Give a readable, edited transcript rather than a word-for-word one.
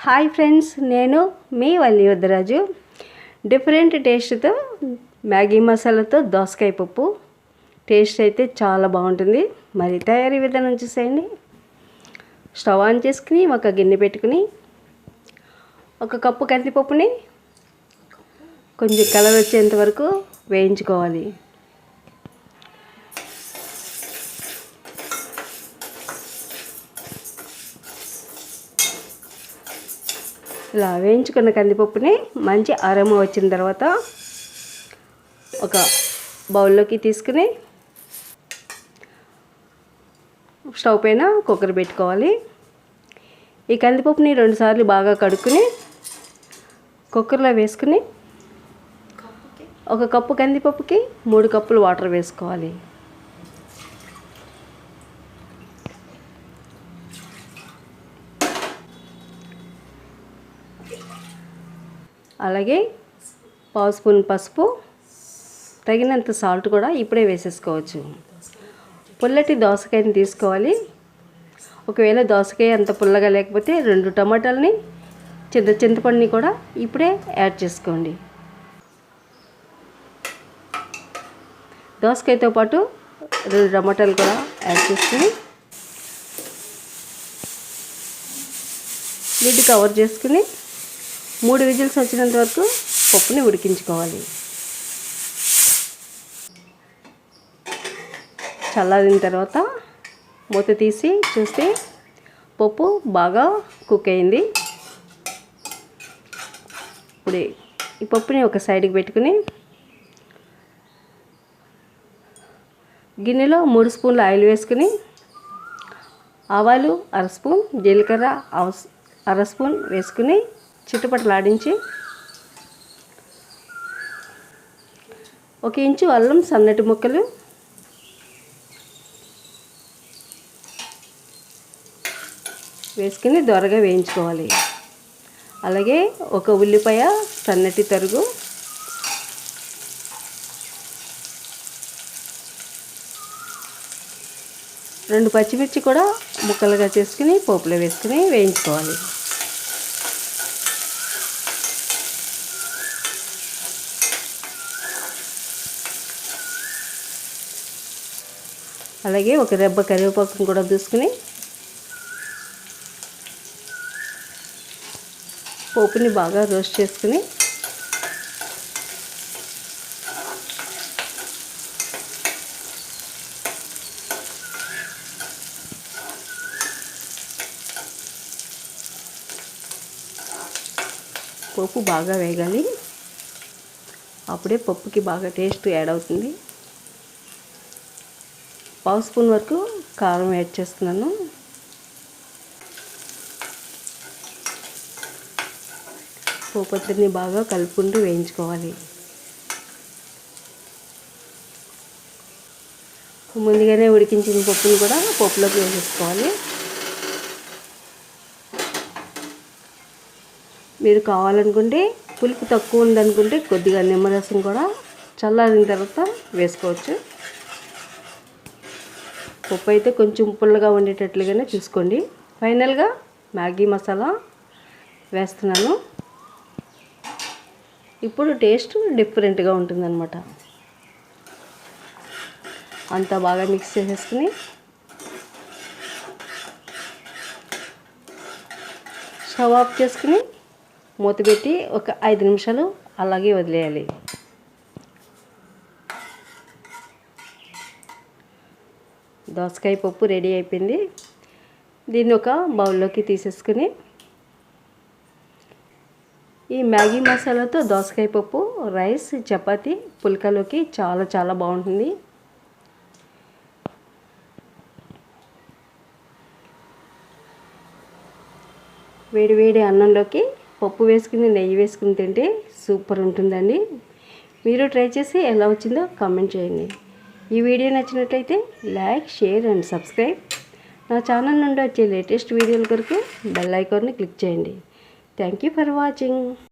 Hi friends, నేను మీ వల్లివద్దరాజు. Different టేస్ట్తో Maggi మసాలాతో దోసకాయ పప్పు టేస్ట్ అయితే చాలా బాగుంటుంది. మరి తయారీ విధానం చూసేయండి. స్టవ్ ఆన్ చేసుకుని ఒక గిన్నె పెట్టుకుని ఒక కప్పు కందిపప్పుని కొంచెం కలర్ వచ్చేంత వరకు వేయించుకోవాలి. ఇలా వేయించుకున్న కందిపప్పుని మంచి అరోమా వచ్చిన తర్వాత ఒక బౌల్లోకి తీసుకుని స్టవ్ పైన కుక్కర్ పెట్టుకోవాలి. ఈ కందిపప్పుని 2 సార్లు బాగా కడుక్కుని కుక్కర్లో వేసుకుని ఒక కప్పు కందిపప్పుకి 3 కప్పులు వాటర్ వేసుకోవాలి. అలాగే 1/2 స్పూన్ పసుపు, తగినంత సాల్ట్ కూడా ఇప్పుడే వేసేసుకోవచ్చు. పుల్లటి దోసకాయని తీసుకోవాలి. ఒకవేళ దోసకాయ అంత పుల్లగా లేకపోతే 2 టమాటాలని చింతపండుని కూడా ఇప్పుడే యాడ్ చేసుకోండి. దోసకాయతో పాటు 2 టమాటాలు కూడా యాడ్ చేసుకుని లిడ్ కవర్ చేసుకుని 3 విజిల్స్ వచ్చినంత వరకు పప్పుని ఉడికించుకోవాలి. చల్లారిన తర్వాత మూత తీసి చూస్తే పప్పు బాగా కుక్ అయింది. ఇప్పుడు ఈ పప్పుని ఒక సైడ్కి పెట్టుకుని గిన్నెలో 3 స్పూన్ల ఆయిల్ వేసుకుని ఆవాలు 1/2 స్పూన్, జీలకర్ర 1/2 స్పూన్ వేసుకుని చిటపటలాడించి 1 ఇంచు అల్లం సన్నటి ముక్కలు, వేసుకుని దోరగా వేయించుకోవాలి. అలాగే 1 ఉల్లిపాయ సన్నటి తరుగు, రెండు పచ్చిమిర్చి కూడా ముక్కలుగా చేసుకుని పోపులో వేసుకుని వేయించుకోవాలి. అలాగే 1 రెబ్బ కరివేపాకును కూడా తీసుకుని పోపుని బాగా రోస్ట్ చేసుకుని పోపు బాగా వేగాలి. అప్పుడే పప్పుకి బాగా టేస్ట్ యాడ్ అవుతుంది. 1/2 స్పూన్ వరకు కారం యాడ్ చేస్తున్నాను. పోపత్తిని బాగా కలుపుకుంటూ వేయించుకోవాలి. ముందుగానే ఉడికించిన పప్పుని కూడా పప్పులోకి వేసేసుకోవాలి. మీరు కావాలనుకుంటే పులుపు తక్కువ ఉందనుకుంటే కొద్దిగా నిమ్మరసం కూడా చల్లారిన తర్వాత వేసుకోవచ్చు. పప్పు అయితే కొంచెం పుల్లగా ఉండేటట్లుగానే చూసుకోండి. ఫైనల్గా మ్యాగీ మసాలా వేస్తున్నాను. ఇప్పుడు టేస్ట్ డిఫరెంట్గా ఉంటుందన్నమాట. అంతా బాగా మిక్స్ చేసేసుకుని స్టవ్ ఆఫ్ చేసుకుని మూత పెట్టి ఒక 5 నిమిషాలు అలాగే వదిలేయాలి. దోసకాయ పప్పు రెడీ అయిపోయింది. దీన్ని ఒక బౌల్లోకి తీసేసుకుని ఈ మ్యాగీ మసాలాతో దోసకాయ పప్పు రైస్, చపాతీ, పుల్కాలోకి చాలా చాలా బాగుంటుంది. వేడి వేడి అన్నంలోకి పప్పు వేసుకుని నెయ్యి వేసుకుని తింటే సూపర్ ఉంటుందండి. మీరు ట్రై చేసి ఎలా వచ్చిందో కామెంట్ చేయండి. ఈ వీడియో నచ్చినట్లయితే లైక్, షేర్ అండ్ సబ్స్క్రైబ్. నా ఛానల్ నుండి వచ్చే లేటెస్ట్ వీడియోల కొరకు బెల్ ఐకాన్ని క్లిక్ చేయండి. Thank you for watching.